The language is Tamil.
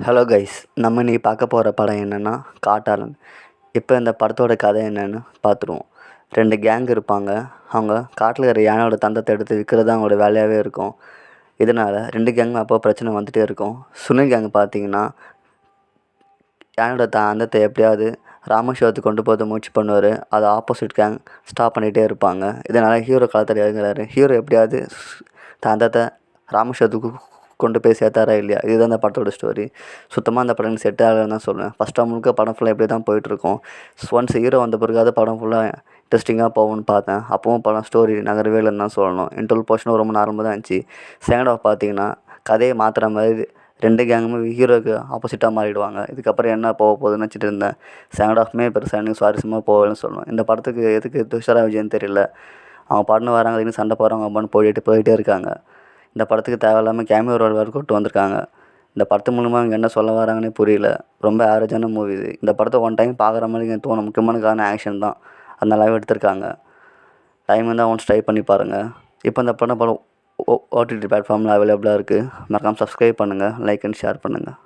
ஹலோ கைஸ், நம்ம இன்றைக்கி பார்க்க போகிற படம் என்னென்னா காட்டாளன். இப்போ இந்த படத்தோட கதை என்னென்னு பார்த்துருவோம். 2 கேங் இருப்பாங்க. அவங்க காட்டில் இருக்கிற யானையோட தந்தத்தை எடுத்து விற்கிறது அவங்களோட வேலையாகவே இருக்கும். இதனால் 2 கேங்கும் அப்போ பிரச்சனை வந்துகிட்டே இருக்கும். சுனில் கேங் பார்த்தீங்கன்னா யானையோட தந்தத்தை எப்படியாவது ராமேஸ்வரத்துக்கு கொண்டு போக முயற்சி பண்ணுவார். அதை ஆப்போசிட் கேங் ஸ்டாப் பண்ணிகிட்டே இருப்பாங்க. இதனால் ஹீரோ களத்தில் இறங்குறாரு. ஹீரோ எப்படியாவது தந்தத்தை ராமேஸ்வரத்துக்கு கொண்டு போய் சேர்த்தாரா இல்லையா, இதுதான் அந்த படத்தோட ஸ்டோரி. சுத்தமாக அந்த படம் செட் ஆகலைன்னு தான் சொல்லுவேன். ஃபஸ்ட் முழுக்க படம் ஃபுல்லாக இப்படி தான் போயிட்டுருக்கும். ஒன்ஸ் ஹீரோ வந்த பிறகு படம் ஃபுல்லாக இன்ட்ரெஸ்டிங்காக போகும்னு பார்த்தேன். அப்பவும் படம் ஸ்டோரி நகரவே இல்லைன்னு தான் சொல்லணும். இன்டர்வல் போர்ஷனும் ரொம்ப நார்மலாக தான் இருந்துச்சு. செகண்ட் ஆஃப் பார்த்தீங்கன்னா கதையை மாற்றுற மாதிரி 2 கேங்குமே ஹீரோக்கு ஆப்போசிட்டாக மாறிடுவாங்க. இதுக்கப்புறம் என்ன போக போகுதுன்னு வச்சுட்டு இருந்தேன். செகண்ட் ஆஃப்மே பெருசாக எனக்கு சுவாரஸ்யமாக போகலன்னு சொல்லணும். இந்த படத்துக்கு எதுக்கு துஷாரா விஜயன்னு தெரியல. அவங்க பாட்டுன்னு வராங்க, திடீர்னு சண்டை போடுறவங்க அப்படின்னு போயிட்டே இருக்காங்க. இந்த படத்துக்கு தேவையில்லாமல் கேமியோ ரோல் வேறு கொண்டு வந்திருக்காங்க. இந்த படத்து மூலமாக அவங்க என்ன சொல்ல வராங்கன்னே புரியல. ரொம்ப ஆவரேஜான மூவி இது. இந்த படத்தை ஒன் டைம் பார்க்குற மாதிரி எனக்கு தோணும். முக்கியமான காரணம் ஆக்ஷன் தான். அது நல்லாவே எடுத்திருக்காங்க. டைம் இருந்தால் ஒன்ஸ் ட்ரை பண்ணி பாருங்கள். இப்போ இந்த படம் ஓடிடி பிளாட்ஃபார்மில் அவைலபிளாக இருக்குது. மறக்காமல் சப்ஸ்கிரைப் பண்ணுங்கள், லைக் அண்ட் ஷேர் பண்ணுங்கள்.